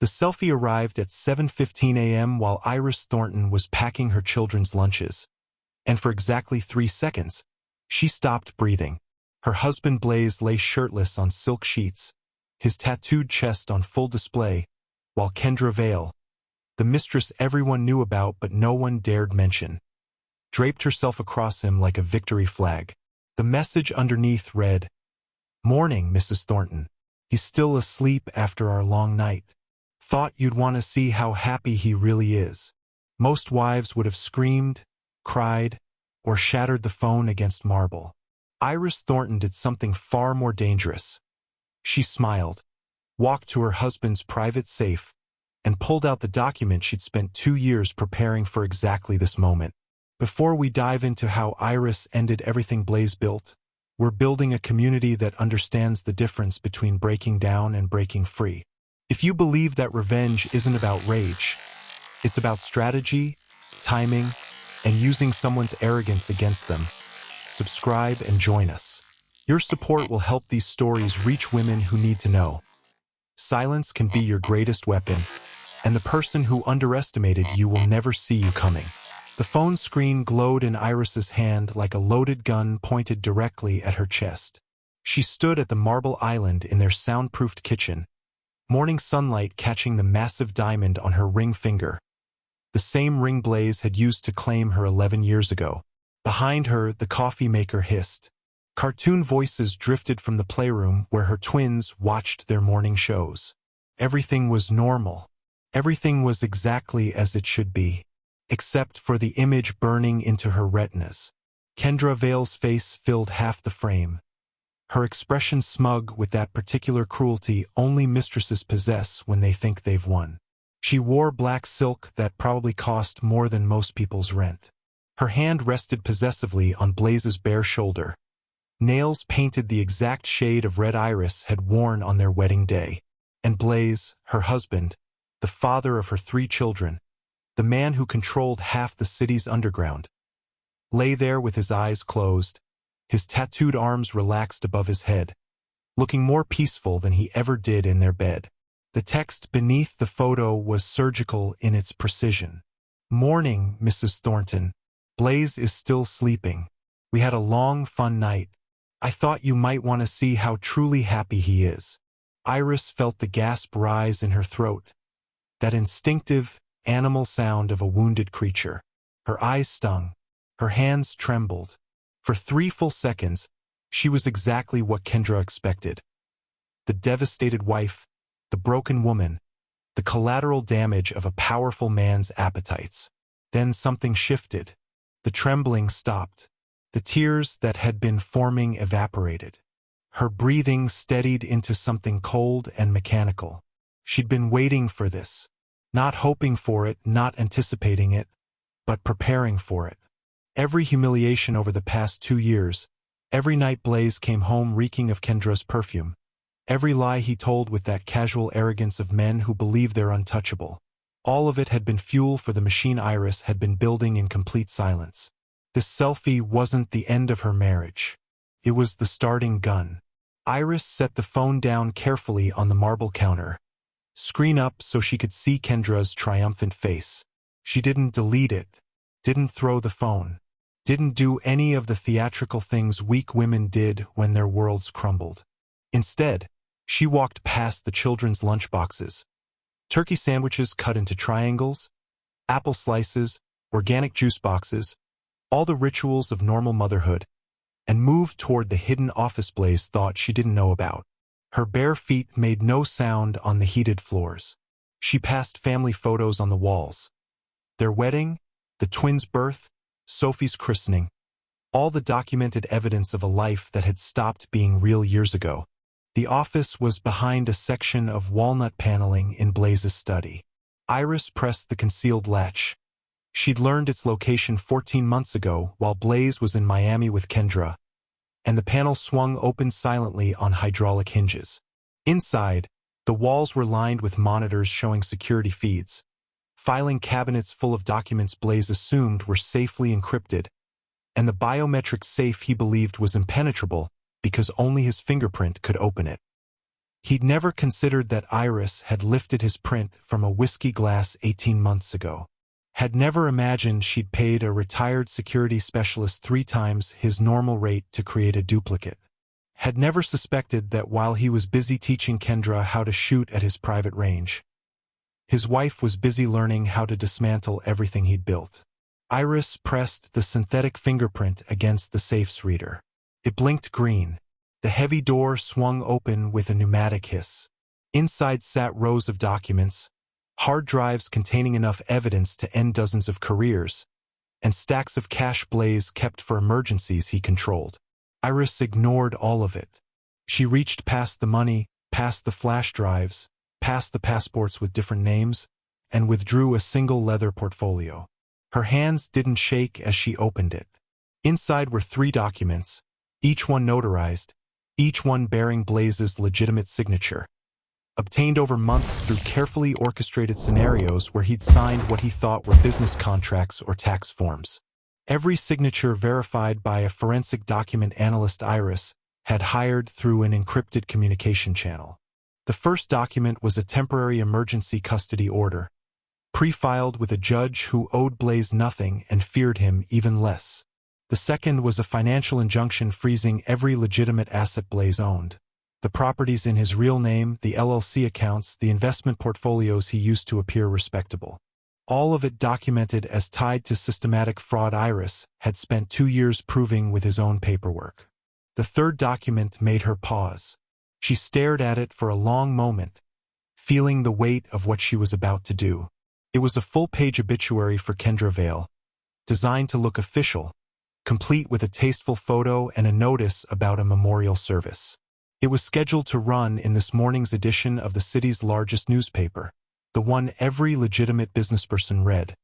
The selfie arrived at 7:15 a.m. while Iris Thornton was packing her children's lunches. And for exactly 3 seconds, she stopped breathing. Her husband Blaze lay shirtless on silk sheets, his tattooed chest on full display, while Kendra Vale, the mistress everyone knew about but no one dared mention, draped herself across him like a victory flag. The message underneath read, "Morning, Mrs. Thornton. He's still asleep after our long night. Thought you'd want to see how happy he really is." Most wives would have screamed, cried, or shattered the phone against marble. Iris Thornton did something far more dangerous. She smiled, walked to her husband's private safe, and pulled out the document she'd spent 2 years preparing for exactly this moment. Before we dive into how Iris ended everything Blaze built, we're building a community that understands the difference between breaking down and breaking free. If you believe that revenge isn't about rage, it's about strategy, timing, and using someone's arrogance against them, subscribe and join us. Your support will help these stories reach women who need to know. Silence can be your greatest weapon, and the person who underestimated you will never see you coming. The phone screen glowed in Iris's hand like a loaded gun pointed directly at her chest. She stood at the marble island in their soundproofed kitchen, morning sunlight catching the massive diamond on her ring finger, the same ring Blaze had used to claim her 11 years ago. Behind her, the coffee maker hissed. Cartoon voices drifted from the playroom where her twins watched their morning shows. Everything was normal. Everything was exactly as it should be, except for the image burning into her retinas. Kendra Vale's face filled half the frame, her expression smug with that particular cruelty only mistresses possess when they think they've won. She wore black silk that probably cost more than most people's rent. Her hand rested possessively on Blaze's bare shoulder. Nails painted the exact shade of red Iris had worn on their wedding day. And Blaze, her husband, the father of her 3 children, the man who controlled half the city's underground, lay there with his eyes closed, his tattooed arms relaxed above his head, looking more peaceful than he ever did in their bed. The text beneath the photo was surgical in its precision. "Morning, Mrs. Thornton. Blaze is still sleeping. We had a long, fun night. I thought you might want to see how truly happy he is." Iris felt the gasp rise in her throat, that instinctive, animal sound of a wounded creature. Her eyes stung. Her hands trembled. For 3 full seconds, she was exactly what Kendra expected. The devastated wife, the broken woman, the collateral damage of a powerful man's appetites. Then something shifted. The trembling stopped. The tears that had been forming evaporated. Her breathing steadied into something cold and mechanical. She'd been waiting for this, not hoping for it, not anticipating it, but preparing for it. Every humiliation over the past 2 years, every night Blaze came home reeking of Kendra's perfume, every lie he told with that casual arrogance of men who believe they're untouchable. All of it had been fuel for the machine Iris had been building in complete silence. This selfie wasn't the end of her marriage. It was the starting gun. Iris set the phone down carefully on the marble counter, screen up so she could see Kendra's triumphant face. She didn't delete it, didn't throw the phone, didn't do any of the theatrical things weak women did when their worlds crumbled. Instead, she walked past the children's lunchboxes, turkey sandwiches cut into triangles, apple slices, organic juice boxes, all the rituals of normal motherhood, and moved toward the hidden office Blaze thought she didn't know about. Her bare feet made no sound on the heated floors. She passed family photos on the walls. Their wedding, the twins' birth, Sophie's christening, all the documented evidence of a life that had stopped being real years ago. The office was behind a section of walnut paneling in Blaze's study. Iris pressed the concealed latch. She'd learned its location 14 months ago while Blaze was in Miami with Kendra, and the panel swung open silently on hydraulic hinges. Inside, the walls were lined with monitors showing security feeds, filing cabinets full of documents Blaze assumed were safely encrypted, and the biometric safe he believed was impenetrable because only his fingerprint could open it. He'd never considered that Iris had lifted his print from a whiskey glass 18 months ago. Had never imagined she'd paid a retired security specialist 3 times his normal rate to create a duplicate. Had never suspected that while he was busy teaching Kendra how to shoot at his private range, his wife was busy learning how to dismantle everything he'd built. Iris pressed the synthetic fingerprint against the safe's reader. It blinked green. The heavy door swung open with a pneumatic hiss. Inside sat rows of documents, hard drives containing enough evidence to end dozens of careers, and stacks of cash Blaze kept for emergencies he controlled. Iris ignored all of it. She reached past the money, past the flash drives, past the passports with different names, and withdrew a single leather portfolio. Her hands didn't shake as she opened it. Inside were 3 documents, each one notarized, each one bearing Blaze's legitimate signature, obtained over months through carefully orchestrated scenarios where he'd signed what he thought were business contracts or tax forms. Every signature verified by a forensic document analyst Iris had hired through an encrypted communication channel. The first document was a temporary emergency custody order, pre-filed with a judge who owed Blaze nothing and feared him even less. The second was a financial injunction freezing every legitimate asset Blaze owned. The properties in his real name, the LLC accounts, the investment portfolios he used to appear respectable. All of it documented as tied to systematic fraud Iris had spent 2 years proving with his own paperwork. The third document made her pause. She stared at it for a long moment, feeling the weight of what she was about to do. It was a full-page obituary for Kendra Vale, designed to look official, complete with a tasteful photo and a notice about a memorial service. It was scheduled to run in this morning's edition of the city's largest newspaper, the one every legitimate businessperson read,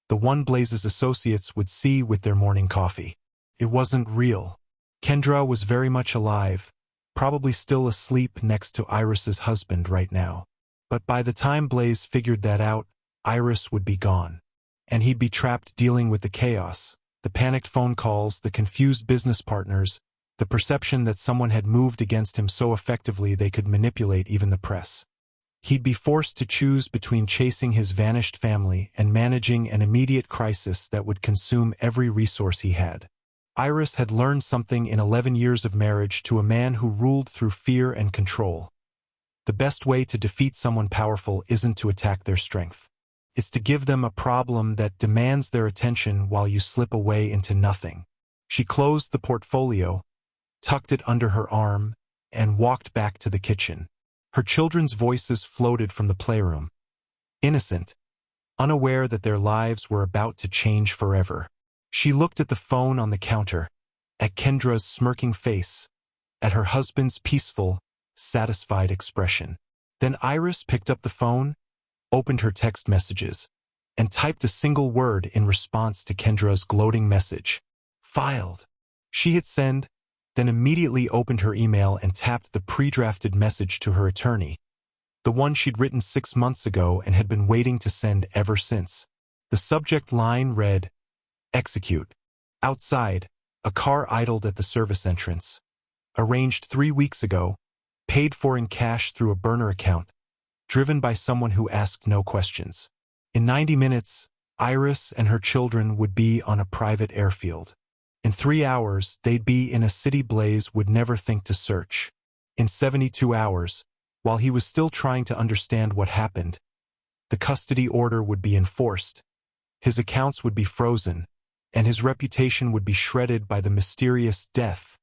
the one Blaze's associates would see with their morning coffee. It wasn't real. Kendra was very much alive, probably still asleep next to Iris's husband right now. But by the time Blaze figured that out, Iris would be gone. And he'd be trapped dealing with the chaos, the panicked phone calls, the confused business partners, the perception that someone had moved against him so effectively they could manipulate even the press. He'd be forced to choose between chasing his vanished family and managing an immediate crisis that would consume every resource he had. Iris had learned something in 11 years of marriage to a man who ruled through fear and control. The best way to defeat someone powerful isn't to attack their strength. It's to give them a problem that demands their attention while you slip away into nothing. She closed the portfolio, tucked it under her arm, and walked back to the kitchen. Her children's voices floated from the playroom, innocent, unaware that their lives were about to change forever. She looked at the phone on the counter, at Kendra's smirking face, at her husband's peaceful, satisfied expression. Then Iris picked up the phone, opened her text messages, and typed a single word in response to Kendra's gloating message. Filed. She hit send, then immediately opened her email and tapped the pre-drafted message to her attorney, the one she'd written 6 months ago and had been waiting to send ever since. The subject line read, "Execute." Outside, a car idled at the service entrance. Arranged 3 weeks ago, paid for in cash through a burner account, driven by someone who asked no questions. In 90 minutes, Iris and her children would be on a private airfield. In 3 hours, they'd be in a city Blaze would never think to search. In 72 hours, while he was still trying to understand what happened, the custody order would be enforced. His accounts would be frozen, and his reputation would be shredded by the mysterious death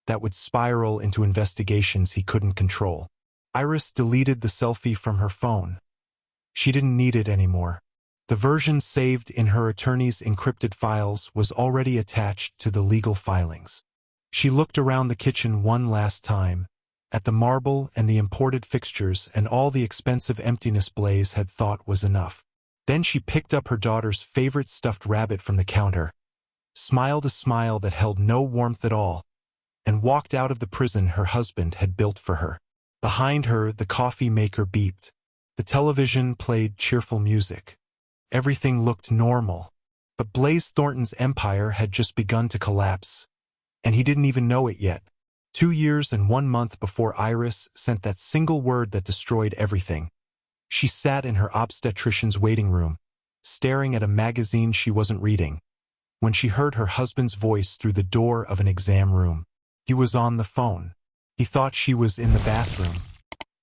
that would spiral into investigations he couldn't control. Iris deleted the selfie from her phone. She didn't need it anymore. The version saved in her attorney's encrypted files was already attached to the legal filings. She looked around the kitchen one last time, at the marble and the imported fixtures and all the expensive emptiness Blaze had thought was enough. Then she picked up her daughter's favorite stuffed rabbit from the counter, smiled a smile that held no warmth at all, and walked out of the prison her husband had built for her. Behind her, the coffee maker beeped. The television played cheerful music. Everything looked normal. But Blaze Thornton's empire had just begun to collapse, and he didn't even know it yet. 2 years and 1 month before Iris sent that single word that destroyed everything. She sat in her obstetrician's waiting room, staring at a magazine she wasn't reading, when she heard her husband's voice through the door of an exam room. He was on the phone. He thought she was in the bathroom.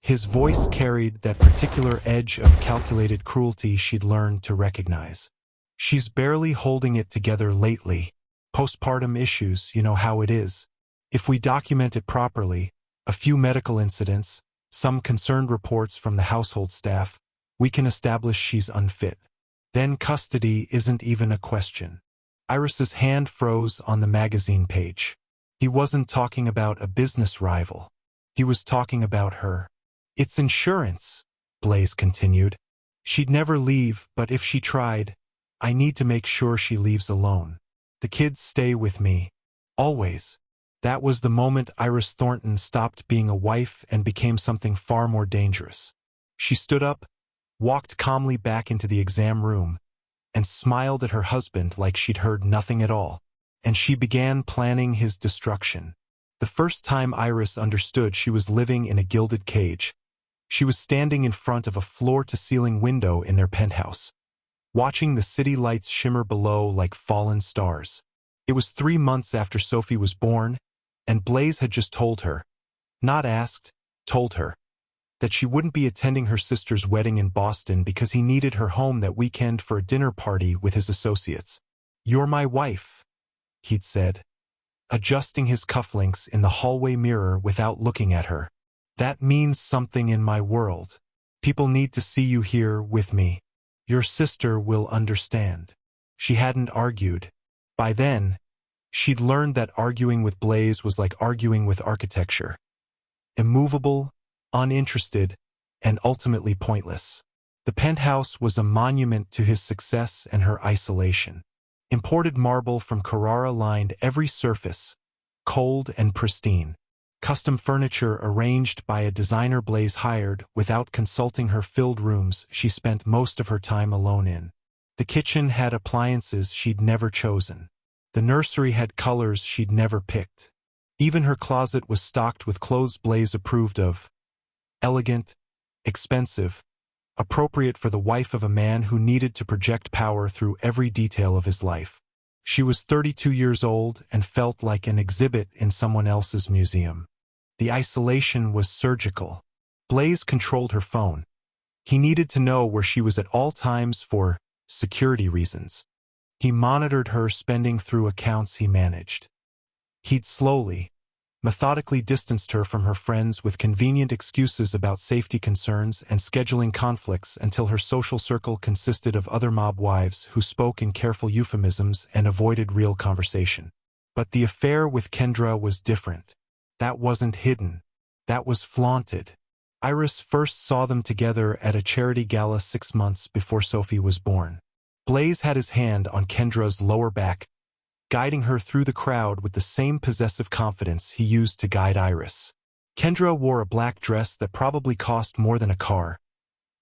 His voice carried that particular edge of calculated cruelty she'd learned to recognize. "She's barely holding it together lately. Postpartum issues, you know how it is. If we document it properly, a few medical incidents, some concerned reports from the household staff, we can establish she's unfit. Then custody isn't even a question." Iris's hand froze on the magazine page. He wasn't talking about a business rival. He was talking about her. "It's insurance," Blaze continued. "She'd never leave, but if she tried, I need to make sure she leaves alone. The kids stay with me. Always." That was the moment Iris Thornton stopped being a wife and became something far more dangerous. She stood up, walked calmly back into the exam room, and smiled at her husband like she'd heard nothing at all. And she began planning his destruction. The first time Iris understood she was living in a gilded cage, she was standing in front of a floor-to-ceiling window in their penthouse, watching the city lights shimmer below like fallen stars. It was 3 months after Sophie was born, and Blaze had just told her, not asked, told her, that she wouldn't be attending her sister's wedding in Boston because he needed her home that weekend for a dinner party with his associates. "You're my wife," he'd said, adjusting his cufflinks in the hallway mirror without looking at her. "That means something in my world. People need to see you here with me. Your sister will understand." She hadn't argued. By then, she'd learned that arguing with Blaze was like arguing with architecture. Immovable, uninterested, and ultimately pointless. The penthouse was a monument to his success and her isolation. Imported marble from Carrara lined every surface, cold and pristine. Custom furniture arranged by a designer Blaze hired without consulting her filled rooms she spent most of her time alone in. The kitchen had appliances she'd never chosen. The nursery had colors she'd never picked. Even her closet was stocked with clothes Blaze approved of. Elegant, expensive, appropriate for the wife of a man who needed to project power through every detail of his life. She was 32 years old and felt like an exhibit in someone else's museum. The isolation was surgical. Blaze controlled her phone. He needed to know where she was at all times for security reasons. He monitored her spending through accounts he managed. He'd slowly, methodically distanced her from her friends with convenient excuses about safety concerns and scheduling conflicts until her social circle consisted of other mob wives who spoke in careful euphemisms and avoided real conversation. But the affair with Kendra was different. That wasn't hidden. That was flaunted. Iris first saw them together at a charity gala 6 months before Sophie was born. Blaze had his hand on Kendra's lower back, guiding her through the crowd with the same possessive confidence he used to guide Iris. Kendra wore a black dress that probably cost more than a car.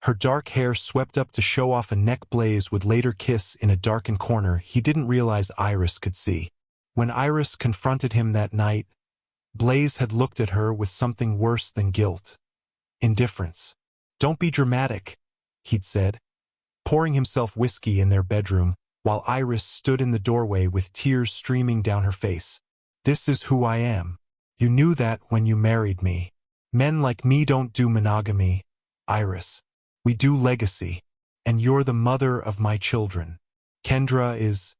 Her dark hair swept up to show off a neck Blaze would later kiss in a darkened corner he didn't realize Iris could see. When Iris confronted him that night, Blaze had looked at her with something worse than guilt. Indifference. "Don't be dramatic," he'd said, pouring himself whiskey in their bedroom, while Iris stood in the doorway with tears streaming down her face. "This is who I am. You knew that when you married me. Men like me don't do monogamy, Iris. We do legacy. And you're the mother of my children. Kendra is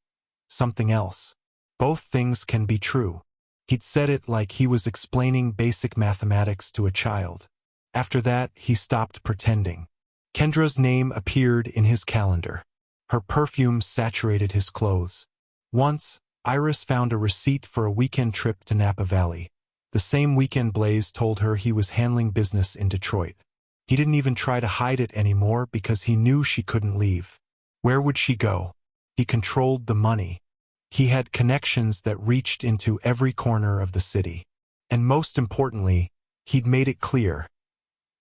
something else. Both things can be true." He'd said it like he was explaining basic mathematics to a child. After that, he stopped pretending. Kendra's name appeared in his calendar. Her perfume saturated his clothes. Once, Iris found a receipt for a weekend trip to Napa Valley. The same weekend Blaze told her he was handling business in Detroit. He didn't even try to hide it anymore because he knew she couldn't leave. Where would she go? He controlled the money. He had connections that reached into every corner of the city. And most importantly, he'd made it clear.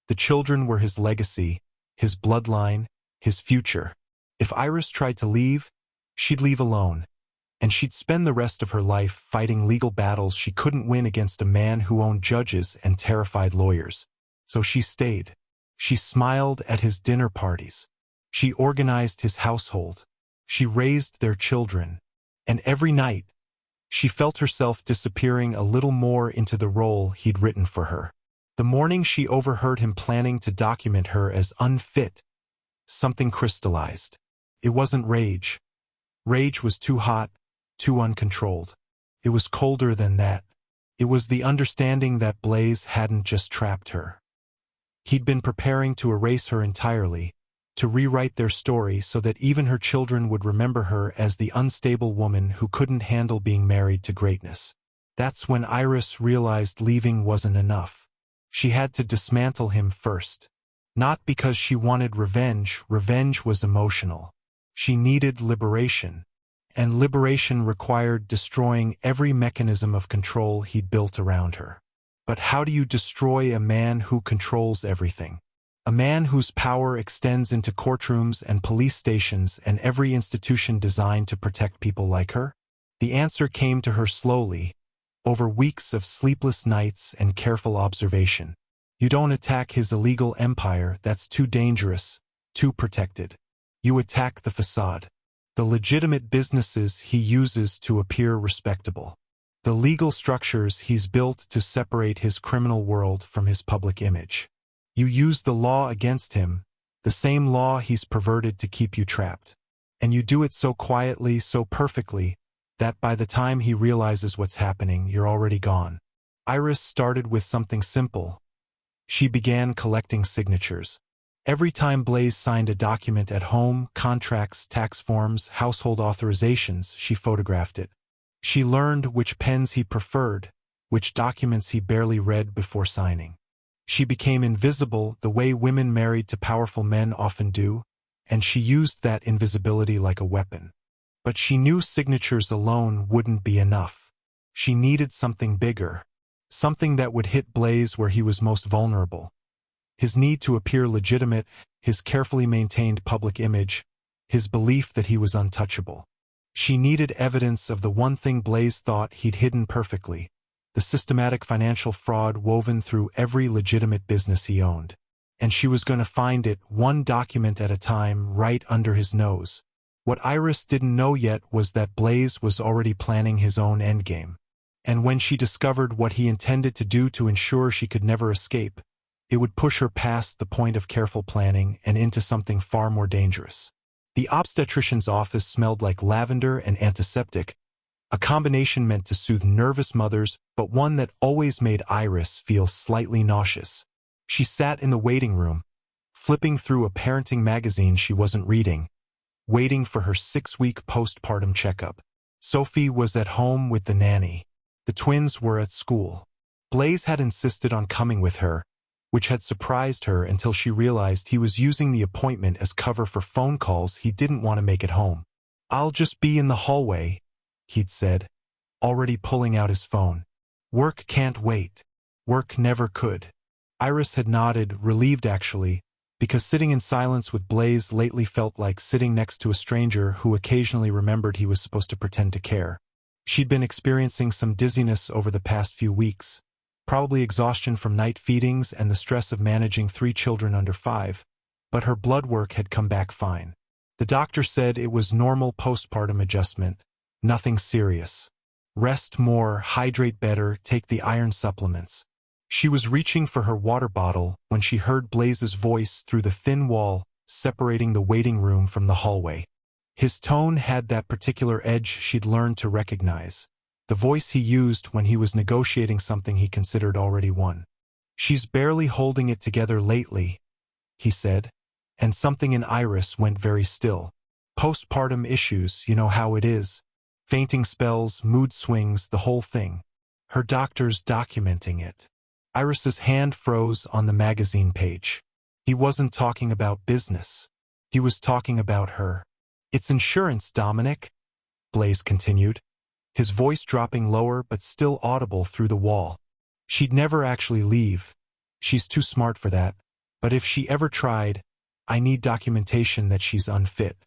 The children were his legacy, his bloodline, his future. If Iris tried to leave, she'd leave alone. and she'd spend the rest of her life fighting legal battles she couldn't win against a man who owned judges and terrified lawyers. So she stayed. She smiled at his dinner parties. She organized his household. She raised their children. And every night, she felt herself disappearing a little more into the role he'd written for her. The morning she overheard him planning to document her as unfit, something crystallized. It wasn't rage. Rage was too hot, too uncontrolled. It was colder than that. It was the understanding that Blaze hadn't just trapped her. He'd been preparing to erase her entirely, to rewrite their story so that even her children would remember her as the unstable woman who couldn't handle being married to greatness. That's when Iris realized leaving wasn't enough. She had to dismantle him first. Not because she wanted revenge. Revenge was emotional. She needed liberation. And liberation required destroying every mechanism of control he'd built around her. But how do you destroy a man who controls everything? A man whose power extends into courtrooms and police stations and every institution designed to protect people like her? The answer came to her slowly, over weeks of sleepless nights and careful observation. You don't attack his illegal empire, that's too dangerous, too protected. You attack the facade. The legitimate businesses he uses to appear respectable. The legal structures he's built to separate his criminal world from his public image. You use the law against him, the same law he's perverted to keep you trapped. And you do it so quietly, so perfectly, that by the time he realizes what's happening, you're already gone. Iris started with something simple. She began collecting signatures. Every time Blaze signed a document at home, contracts, tax forms, household authorizations, she photographed it. She learned which pens he preferred, which documents he barely read before signing. She became invisible the way women married to powerful men often do, and she used that invisibility like a weapon. But she knew signatures alone wouldn't be enough. She needed something bigger, something that would hit Blaze where he was most vulnerable. His need to appear legitimate, his carefully maintained public image, his belief that he was untouchable. She needed evidence of the one thing Blaze thought he'd hidden perfectly, the systematic financial fraud woven through every legitimate business he owned. And she was going to find it, one document at a time, right under his nose. What Iris didn't know yet was that Blaze was already planning his own endgame. And when she discovered what he intended to do to ensure she could never escape, it would push her past the point of careful planning and into something far more dangerous. The obstetrician's office smelled like lavender and antiseptic, a combination meant to soothe nervous mothers, but one that always made Iris feel slightly nauseous. She sat in the waiting room, flipping through a parenting magazine she wasn't reading, waiting for her 6-week postpartum checkup. Sophie was at home with the nanny. The twins were at school. Blaze had insisted on coming with her, which had surprised her until she realized he was using the appointment as cover for phone calls he didn't want to make at home. "I'll just be in the hallway," he'd said, already pulling out his phone. Work can't wait. Work never could. Iris had nodded, relieved actually, because sitting in silence with Blaze lately felt like sitting next to a stranger who occasionally remembered he was supposed to pretend to care. She'd been experiencing some dizziness over the past few weeks, probably exhaustion from night feedings and the stress of managing 3 children under 5, but her blood work had come back fine. The doctor said it was normal postpartum adjustment, nothing serious. Rest more, hydrate better, take the iron supplements. She was reaching for her water bottle when she heard Blaze's voice through the thin wall separating the waiting room from the hallway. His tone had that particular edge she'd learned to recognize, the voice he used when he was negotiating something he considered already won. "She's barely holding it together lately," he said, and something in Iris went very still. Postpartum issues, you know how it is. Fainting spells, mood swings, the whole thing. Her doctor's documenting it. Iris's hand froze on the magazine page. He wasn't talking about business. He was talking about her. "It's insurance, Dominic," Blaze continued, his voice dropping lower but still audible through the wall. "She'd never actually leave. She's too smart for that. But if she ever tried, I need documentation that she's unfit.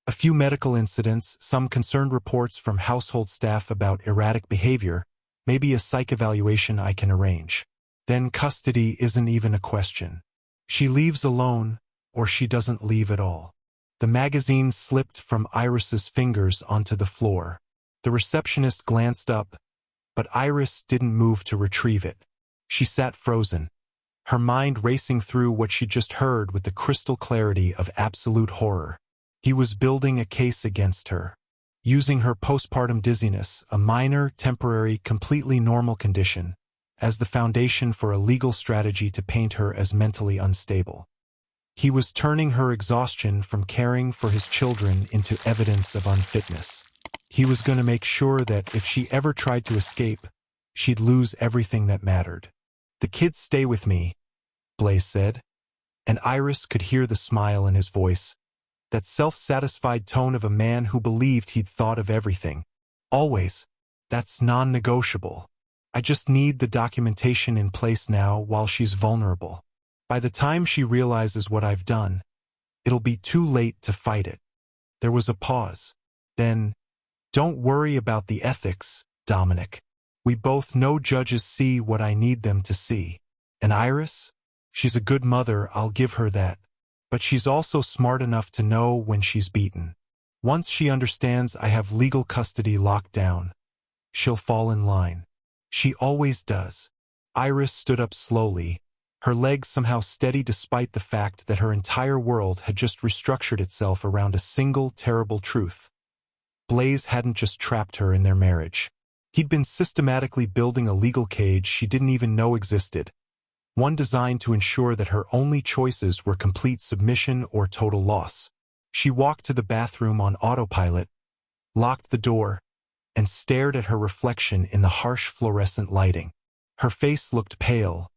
A few medical incidents, some concerned reports from household staff about erratic behavior, maybe a psych evaluation I can arrange. Then custody isn't even a question. She leaves alone, or she doesn't leave at all. The magazine slipped from Iris's fingers onto the floor. The receptionist glanced up, but Iris didn't move to retrieve it. She sat frozen, her mind racing through what she'd just heard with the crystal clarity of absolute horror. He was building a case against her, using her postpartum dizziness, a minor, temporary, completely normal condition, as the foundation for a legal strategy to paint her as mentally unstable. He was turning her exhaustion from caring for his children into evidence of unfitness. He was going to make sure that if she ever tried to escape, she'd lose everything that mattered. "The kids stay with me," Blaze said, and Iris could hear the smile in his voice, that self-satisfied tone of a man who believed he'd thought of everything. "Always. That's non-negotiable. I just need the documentation in place now while she's vulnerable. By the time she realizes what I've done, it'll be too late to fight it." There was a pause. Then, "Don't worry about the ethics, Dominic. We both know judges see what I need them to see. And Iris? She's a good mother, I'll give her that. But she's also smart enough to know when she's beaten. Once she understands I have legal custody locked down, she'll fall in line. She always does." Iris stood up slowly, her legs somehow steady despite the fact that her entire world had just restructured itself around a single terrible truth. Blaze hadn't just trapped her in their marriage. He'd been systematically building a legal cage she didn't even know existed, one designed to ensure that her only choices were complete submission or total loss. She walked to the bathroom on autopilot, locked the door, and stared at her reflection in the harsh fluorescent lighting. Her face looked pale,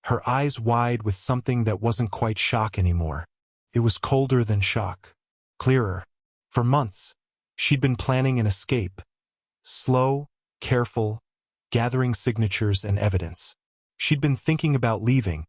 her eyes wide with something that wasn't quite shock anymore. It was colder than shock, clearer. For months, she'd been planning an escape. Slow, careful, gathering signatures and evidence. She'd been thinking about leaving,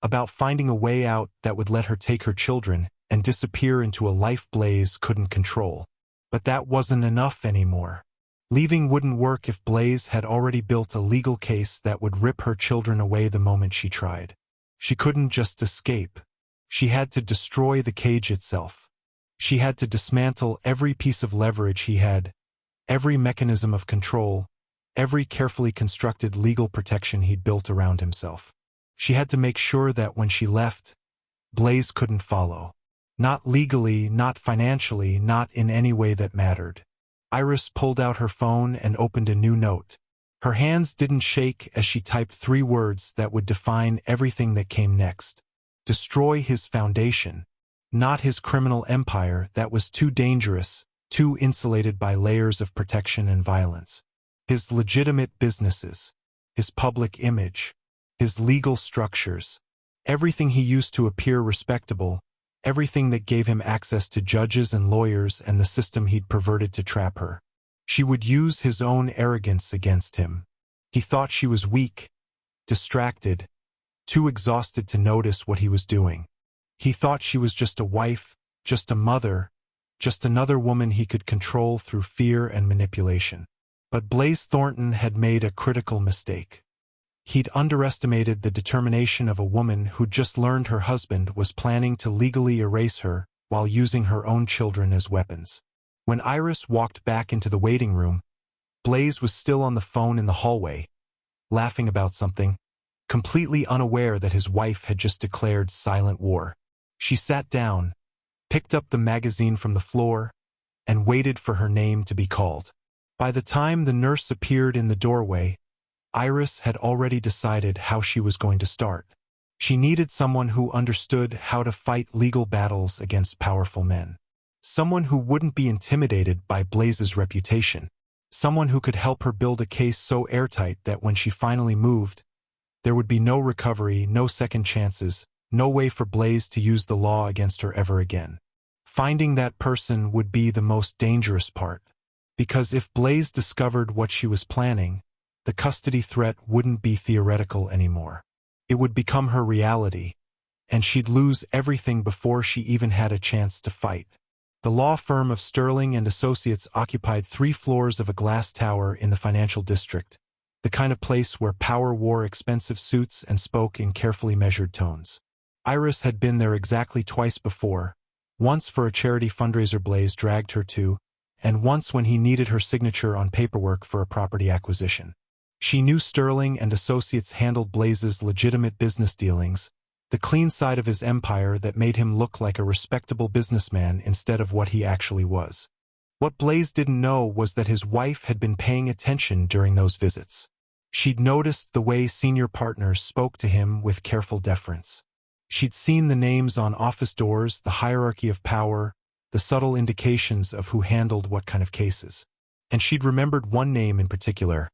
about finding a way out that would let her take her children and disappear into a life Blaze couldn't control. But that wasn't enough anymore. Leaving wouldn't work if Blaze had already built a legal case that would rip her children away the moment she tried. She couldn't just escape. She had to destroy the cage itself. She had to dismantle every piece of leverage he had, every mechanism of control, every carefully constructed legal protection he'd built around himself. She had to make sure that when she left, Blaze couldn't follow. Not legally, not financially, not in any way that mattered. Iris pulled out her phone and opened a new note. Her hands didn't shake as she typed 3 words that would define everything that came next. Destroy his foundation, not his criminal empire that was too dangerous, too insulated by layers of protection and violence. His legitimate businesses, his public image, his legal structures, everything he used to appear respectable, everything that gave him access to judges and lawyers and the system he'd perverted to trap her. She would use his own arrogance against him. He thought she was weak, distracted, too exhausted to notice what he was doing. He thought she was just a wife, just a mother, just another woman he could control through fear and manipulation. But Blaze Thornton had made a critical mistake. He'd underestimated the determination of a woman who'd just learned her husband was planning to legally erase her while using her own children as weapons. When Iris walked back into the waiting room, Blaze was still on the phone in the hallway, laughing about something, completely unaware that his wife had just declared silent war. She sat down, picked up the magazine from the floor, and waited for her name to be called. By the time the nurse appeared in the doorway, Iris had already decided how she was going to start. She needed someone who understood how to fight legal battles against powerful men. Someone who wouldn't be intimidated by Blaze's reputation. Someone who could help her build a case so airtight that when she finally moved, there would be no recovery, no second chances, no way for Blaze to use the law against her ever again. Finding that person would be the most dangerous part. Because if Blaze discovered what she was planning, the custody threat wouldn't be theoretical anymore. It would become her reality, and she'd lose everything before she even had a chance to fight. The law firm of Sterling and Associates occupied 3 floors of a glass tower in the financial district, the kind of place where power wore expensive suits and spoke in carefully measured tones. Iris had been there exactly twice before, once for a charity fundraiser Blaze dragged her to, and once when he needed her signature on paperwork for a property acquisition. She knew Sterling and Associates handled Blaze's legitimate business dealings, the clean side of his empire that made him look like a respectable businessman instead of what he actually was. What Blaze didn't know was that his wife had been paying attention during those visits. She'd noticed the way senior partners spoke to him with careful deference. She'd seen the names on office doors, the hierarchy of power, the subtle indications of who handled what kind of cases. And she'd remembered one name in particular,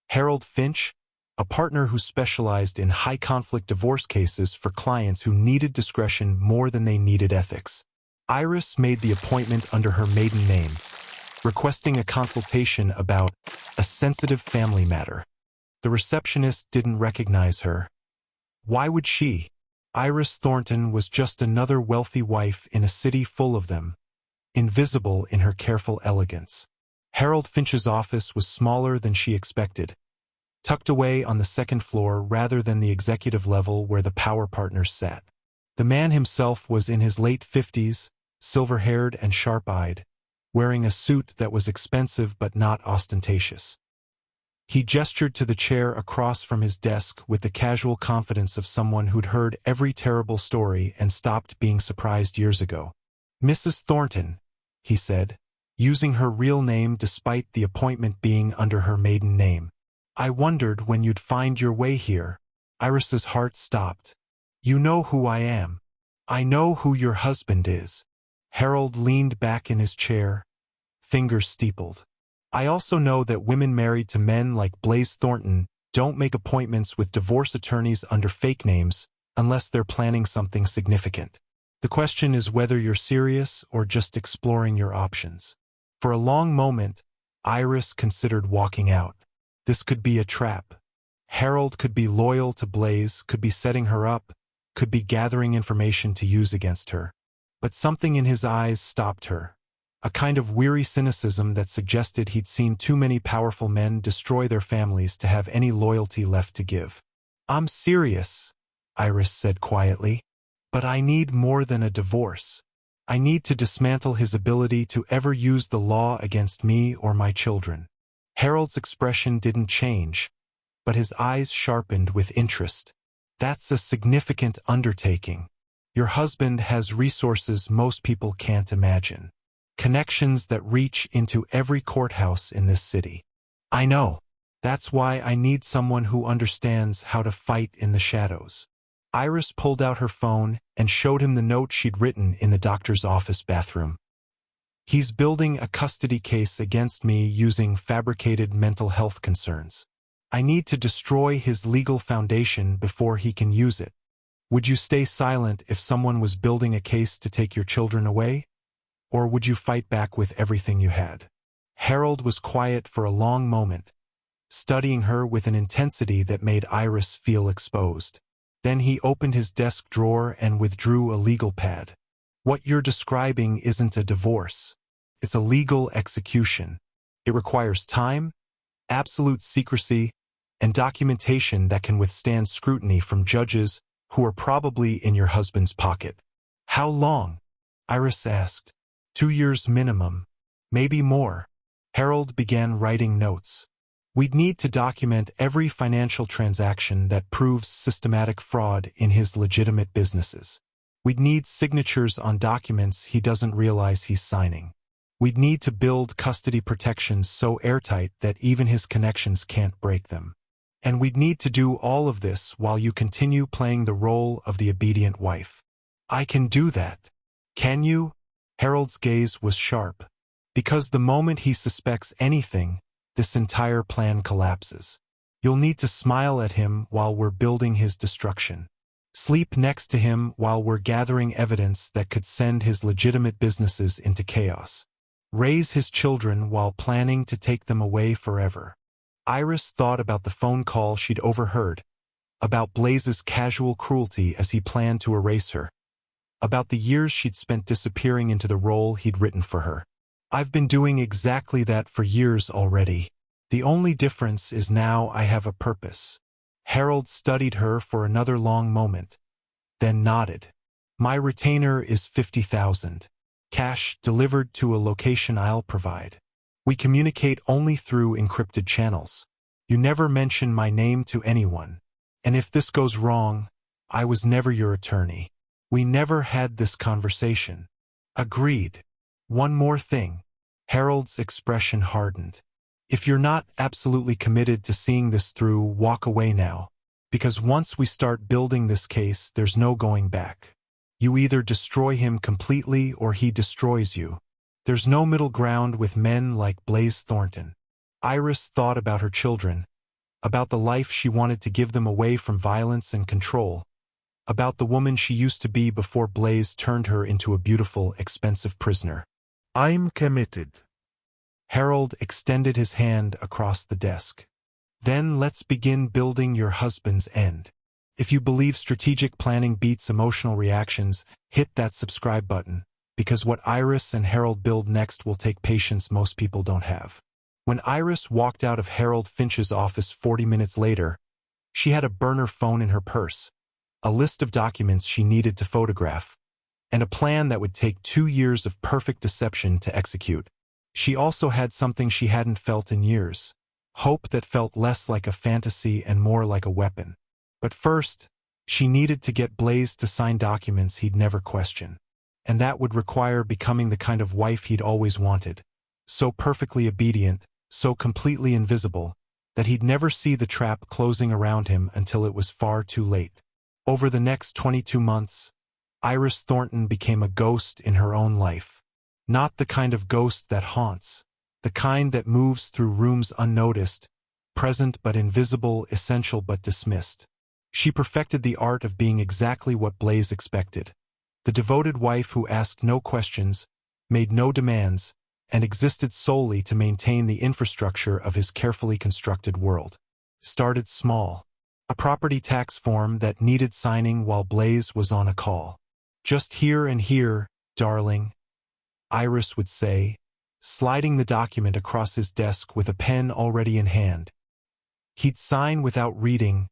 Harold Finch, a partner who specialized in high-conflict divorce cases for clients who needed discretion more than they needed ethics. Iris made the appointment under her maiden name, requesting a consultation about a sensitive family matter. The receptionist didn't recognize her. Why would she? Iris Thornton was just another wealthy wife in a city full of them, invisible in her careful elegance. Harold Finch's office was smaller than she expected, tucked away on the 2nd floor rather than the executive level where the power partners sat. The man himself was in his late 50s, silver-haired and sharp-eyed, wearing a suit that was expensive but not ostentatious. He gestured to the chair across from his desk with the casual confidence of someone who'd heard every terrible story and stopped being surprised years ago. "Mrs. Thornton," he said, using her real name despite the appointment being under her maiden name. "I wondered when you'd find your way here." Iris's heart stopped. "You know who I am. I know who your husband is." Harold leaned back in his chair, fingers steepled. "I also know that women married to men like Blaze Thornton don't make appointments with divorce attorneys under fake names unless they're planning something significant. The question is whether you're serious or just exploring your options." For a long moment, Iris considered walking out. This could be a trap. Harold could be loyal to Blaze, could be setting her up, could be gathering information to use against her. But something in his eyes stopped her. A kind of weary cynicism that suggested he'd seen too many powerful men destroy their families to have any loyalty left to give. "I'm serious," Iris said quietly. "But I need more than a divorce. I need to dismantle his ability to ever use the law against me or my children." Harold's expression didn't change, but his eyes sharpened with interest. "That's a significant undertaking. Your husband has resources most people can't imagine. Connections that reach into every courthouse in this city." "I know. That's why I need someone who understands how to fight in the shadows." Iris pulled out her phone and showed him the note she'd written in the doctor's office bathroom. "He's building a custody case against me using fabricated mental health concerns. I need to destroy his legal foundation before he can use it. Would you stay silent if someone was building a case to take your children away? Or would you fight back with everything you had?" Harold was quiet for a long moment, studying her with an intensity that made Iris feel exposed. Then he opened his desk drawer and withdrew a legal pad. "What you're describing isn't a divorce. It's a legal execution. It requires time, absolute secrecy, and documentation that can withstand scrutiny from judges who are probably in your husband's pocket." "How long?" Iris asked. 2 years minimum, maybe more." Harold began writing notes. "We'd need to document every financial transaction that proves systematic fraud in his legitimate businesses. We'd need signatures on documents he doesn't realize he's signing. We'd need to build custody protections so airtight that even his connections can't break them. And we'd need to do all of this while you continue playing the role of the obedient wife." "I can do that." "Can you?" Harold's gaze was sharp. "Because the moment he suspects anything, this entire plan collapses. You'll need to smile at him while we're building his destruction. Sleep next to him while we're gathering evidence that could send his legitimate businesses into chaos. Raise his children while planning to take them away forever." Iris thought about the phone call she'd overheard, about Blaze's casual cruelty as he planned to erase her, about the years she'd spent disappearing into the role he'd written for her. "I've been doing exactly that for years already. The only difference is now I have a purpose." Harold studied her for another long moment, then nodded. "My retainer is 50,000. Cash delivered to a location I'll provide. We communicate only through encrypted channels. You never mention my name to anyone. And if this goes wrong, I was never your attorney. We never had this conversation." "Agreed. One more thing." Harold's expression hardened. "If you're not absolutely committed to seeing this through, walk away now. Because once we start building this case, there's no going back. You either destroy him completely or he destroys you. There's no middle ground with men like Blaze Thornton." Iris thought about her children, about the life she wanted to give them away from violence and control, about the woman she used to be before Blaze turned her into a beautiful, expensive prisoner. "I'm committed." Harold extended his hand across the desk. "Then let's begin building your husband's end. If you believe strategic planning beats emotional reactions, hit that subscribe button, because what Iris and Harold build next will take patience most people don't have." When Iris walked out of Harold Finch's office 40 minutes later, she had a burner phone in her purse, a list of documents she needed to photograph, and a plan that would take 2 years of perfect deception to execute. She also had something she hadn't felt in years, hope that felt less like a fantasy and more like a weapon. But first, she needed to get Blaze to sign documents he'd never question. And that would require becoming the kind of wife he'd always wanted, so perfectly obedient, so completely invisible, that he'd never see the trap closing around him until it was far too late. Over the next 22 months, Iris Thornton became a ghost in her own life. Not the kind of ghost that haunts, the kind that moves through rooms unnoticed, present but invisible, essential but dismissed. She perfected the art of being exactly what Blaze expected. The devoted wife who asked no questions, made no demands, and existed solely to maintain the infrastructure of his carefully constructed world. Started small. A property tax form that needed signing while Blaze was on a call. "Just here and here, darling," Iris would say, sliding the document across his desk with a pen already in hand. He'd sign without reading,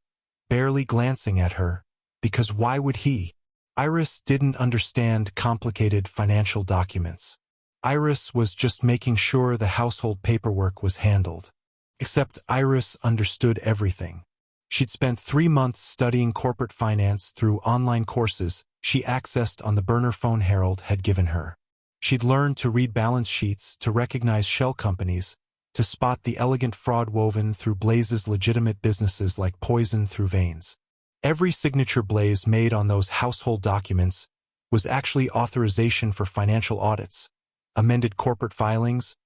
barely glancing at her, because why would he? Iris didn't understand complicated financial documents. Iris was just making sure the household paperwork was handled. Except Iris understood everything. She'd spent 3 months studying corporate finance through online courses she accessed on the burner phone Harold had given her. She'd learned to read balance sheets, to recognize shell companies, to spot the elegant fraud woven through Blaze's legitimate businesses like poison through veins. Every signature Blaze made on those household documents was actually authorization for financial audits, amended corporate filings,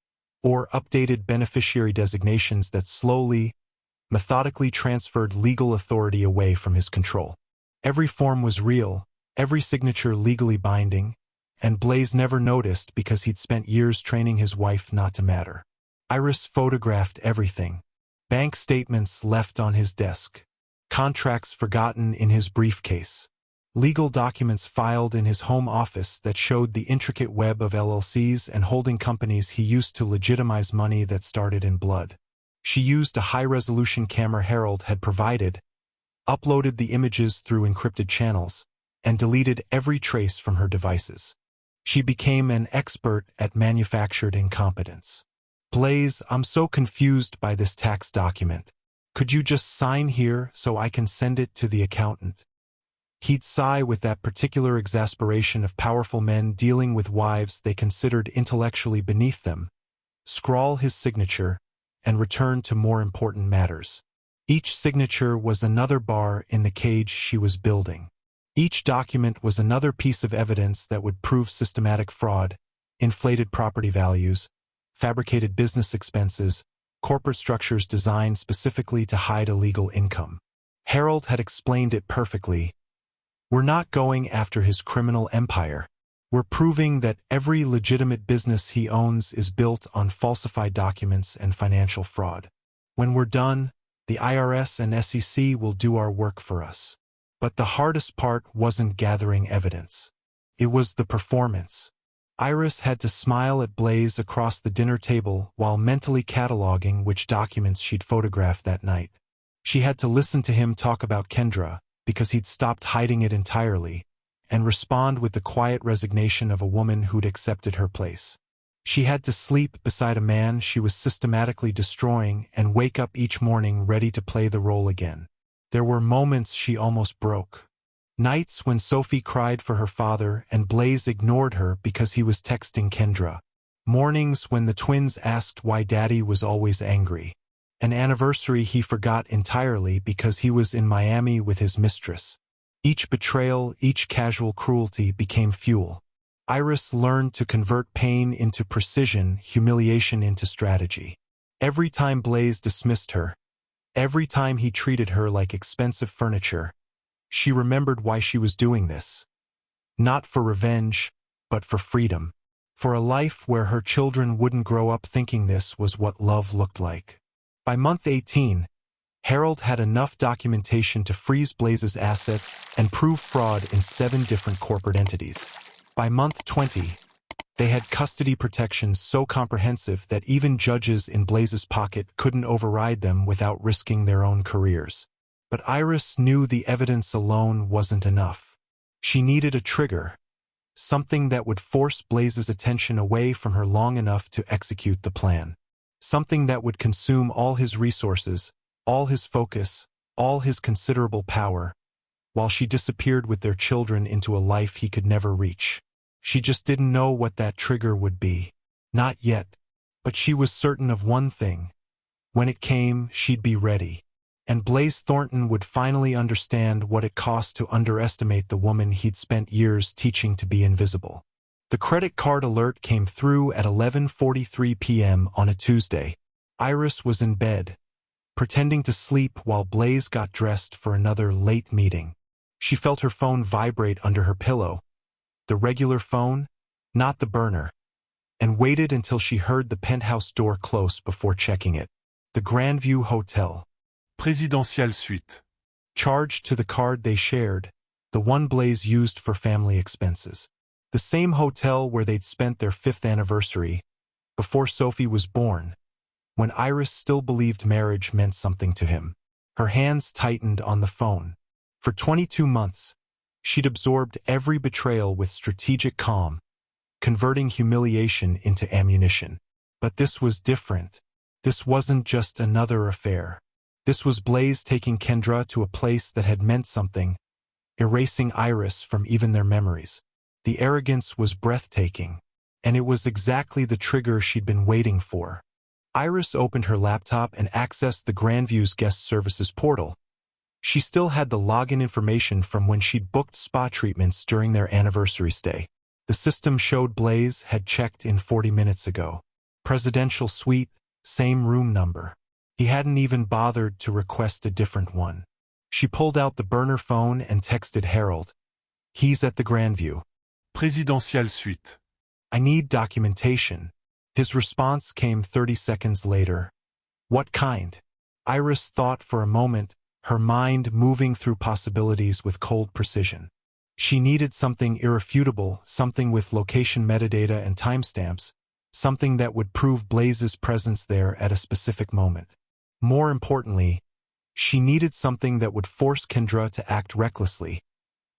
or updated beneficiary designations that slowly, methodically transferred legal authority away from his control. Every form was real, every signature legally binding, and Blaze never noticed because he'd spent years training his wife not to matter. Iris photographed everything. Bank statements left on his desk. Contracts forgotten in his briefcase. Legal documents filed in his home office that showed the intricate web of LLCs and holding companies he used to legitimize money that started in blood. She used a high-resolution camera Harold had provided, uploaded the images through encrypted channels, and deleted every trace from her devices. She became an expert at manufactured incompetence. "Blaze, I'm so confused by this tax document. Could you just sign here so I can send it to the accountant?" He'd sigh with that particular exasperation of powerful men dealing with wives they considered intellectually beneath them, scrawl his signature, and return to more important matters. Each signature was another bar in the cage she was building. Each document was another piece of evidence that would prove systematic fraud, inflated property values, fabricated business expenses, corporate structures designed specifically to hide illegal income. Harold had explained it perfectly. "We're not going after his criminal empire. We're proving that every legitimate business he owns is built on falsified documents and financial fraud. When we're done, the IRS and SEC will do our work for us." But the hardest part wasn't gathering evidence. It was the performance. Iris had to smile at Blaze across the dinner table while mentally cataloging which documents she'd photographed that night. She had to listen to him talk about Kendra, because he'd stopped hiding it entirely, and respond with the quiet resignation of a woman who'd accepted her place. She had to sleep beside a man she was systematically destroying and wake up each morning ready to play the role again. There were moments she almost broke. Nights when Sophie cried for her father and Blaze ignored her because he was texting Kendra. Mornings when the twins asked why Daddy was always angry. An anniversary he forgot entirely because he was in Miami with his mistress. Each betrayal, each casual cruelty became fuel. Iris learned to convert pain into precision, humiliation into strategy. Every time Blaze dismissed her, every time he treated her like expensive furniture, she remembered why she was doing this. Not for revenge, but for freedom. For a life where her children wouldn't grow up thinking this was what love looked like. By month 18, Harold had enough documentation to freeze Blaze's assets and prove fraud in 7 different corporate entities. By month 20, they had custody protections so comprehensive that even judges in Blaze's pocket couldn't override them without risking their own careers. But Iris knew the evidence alone wasn't enough. She needed a trigger, something that would force Blaze's attention away from her long enough to execute the plan. Something that would consume all his resources, all his focus, all his considerable power, while she disappeared with their children into a life he could never reach. She just didn't know what that trigger would be. Not yet. But she was certain of one thing. When it came, she'd be ready. And Blaze Thornton would finally understand what it cost to underestimate the woman he'd spent years teaching to be invisible. The credit card alert came through at 11:43 p.m. on a Tuesday. Iris was in bed, pretending to sleep while Blaze got dressed for another late meeting. She felt her phone vibrate under her pillow, the regular phone, not the burner, and waited until she heard the penthouse door close before checking it. The Grandview Hotel. Présidentielle suite. Charged to the card they shared, the one Blaze used for family expenses. The same hotel where they'd spent their 5th anniversary, before Sophie was born, when Iris still believed marriage meant something to him. Her hands tightened on the phone. For 22 months, she'd absorbed every betrayal with strategic calm, converting humiliation into ammunition. But this was different. This wasn't just another affair. This was Blaze taking Kendra to a place that had meant something, erasing Iris from even their memories. The arrogance was breathtaking, and it was exactly the trigger she'd been waiting for. Iris opened her laptop and accessed the Grandview's guest services portal. She still had the login information from when she'd booked spa treatments during their anniversary stay. The system showed Blaze had checked in 40 minutes ago. Presidential suite, same room number. He hadn't even bothered to request a different one. She pulled out the burner phone and texted Harold. He's at the Grandview. Présidentielle suite. I need documentation. His response came 30 seconds later. What kind? Iris thought for a moment, her mind moving through possibilities with cold precision. She needed something irrefutable, something with location metadata and timestamps, something that would prove Blaze's presence there at a specific moment. More importantly, she needed something that would force Kendra to act recklessly,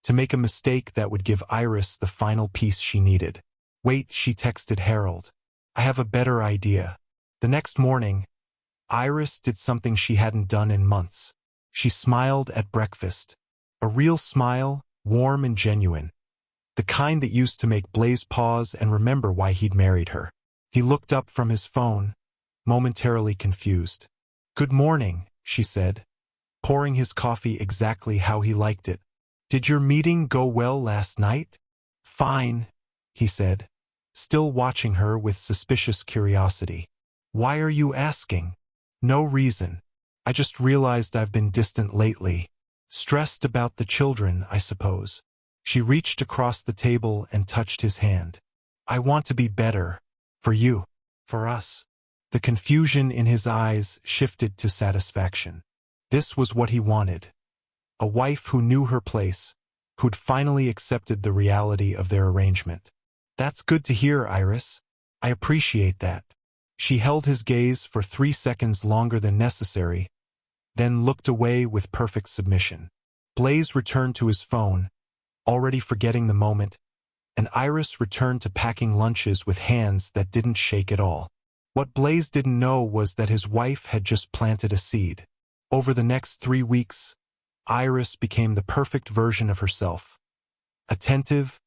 to make a mistake that would give Iris the final piece she needed. Wait, she texted Harold. I have a better idea. The next morning, Iris did something she hadn't done in months. She smiled at breakfast. A real smile, warm and genuine. The kind that used to make Blaze pause and remember why he'd married her. He looked up from his phone, momentarily confused. Good morning, she said, pouring his coffee exactly how he liked it. Did your meeting go well last night? Fine, he said, still watching her with suspicious curiosity. Why are you asking? No reason. I just realized I've been distant lately. Stressed about the children, I suppose. She reached across the table and touched his hand. I want to be better. For you. For us. The confusion in his eyes shifted to satisfaction. This was what he wanted. A wife who knew her place, who'd finally accepted the reality of their arrangement. "That's good to hear, Iris. I appreciate that." She held his gaze for 3 seconds longer than necessary, then looked away with perfect submission. Blaze returned to his phone, already forgetting the moment, and Iris returned to packing lunches with hands that didn't shake at all. What Blaze didn't know was that his wife had just planted a seed. Over the next 3 weeks, Iris became the perfect version of herself. Attentive,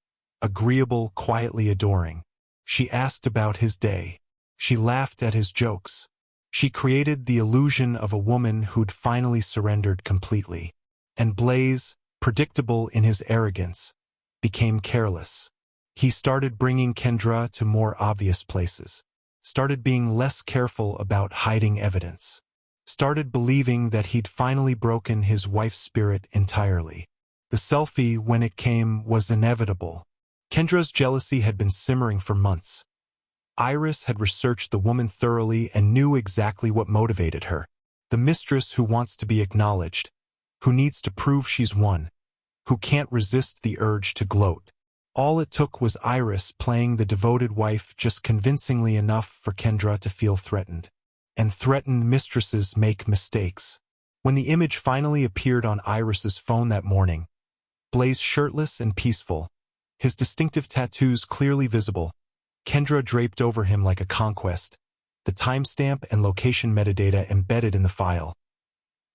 agreeable, quietly adoring. She asked about his day. She laughed at his jokes. She created the illusion of a woman who'd finally surrendered completely. And Blaze, predictable in his arrogance, became careless. He started bringing Kendra to more obvious places. Started being less careful about hiding evidence. Started believing that he'd finally broken his wife's spirit entirely. The selfie, when it came, was inevitable. Kendra's jealousy had been simmering for months. Iris had researched the woman thoroughly and knew exactly what motivated her. The mistress who wants to be acknowledged, who needs to prove she's won, who can't resist the urge to gloat. All it took was Iris playing the devoted wife just convincingly enough for Kendra to feel threatened. And threatened mistresses make mistakes. When the image finally appeared on Iris's phone that morning, Blaze shirtless and peaceful, his distinctive tattoos clearly visible, Kendra draped over him like a conquest, the timestamp and location metadata embedded in the file.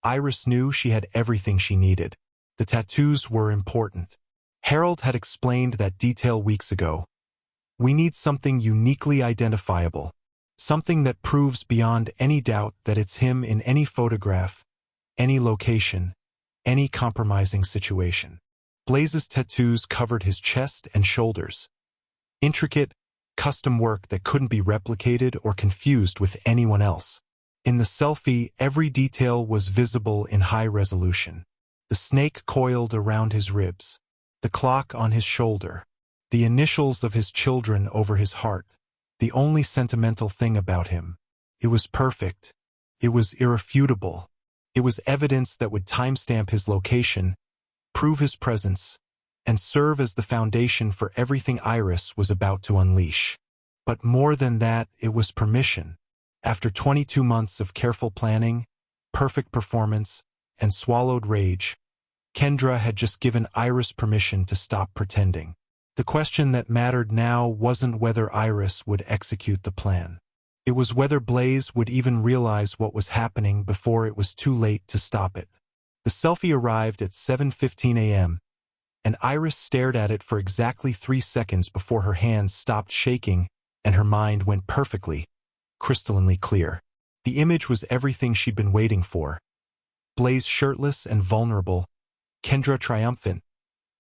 Iris knew she had everything she needed. The tattoos were important. Harold had explained that detail weeks ago. We need something uniquely identifiable. Something that proves beyond any doubt that it's him in any photograph, any location, any compromising situation. Blaze's tattoos covered his chest and shoulders. Intricate, custom work that couldn't be replicated or confused with anyone else. In the selfie, every detail was visible in high resolution. The snake coiled around his ribs, the clock on his shoulder, the initials of his children over his heart, the only sentimental thing about him. It was perfect. It was irrefutable. It was evidence that would timestamp his location, prove his presence, and serve as the foundation for everything Iris was about to unleash. But more than that, it was permission. After 22 months of careful planning, perfect performance, and swallowed rage, Kendra had just given Iris permission to stop pretending. The question that mattered now wasn't whether Iris would execute the plan. It was whether Blaze would even realize what was happening before it was too late to stop it. The selfie arrived at 7:15 a.m., and Iris stared at it for exactly 3 seconds before her hands stopped shaking and her mind went perfectly, crystallinely clear. The image was everything she'd been waiting for. Blaze shirtless and vulnerable, Kendra triumphant,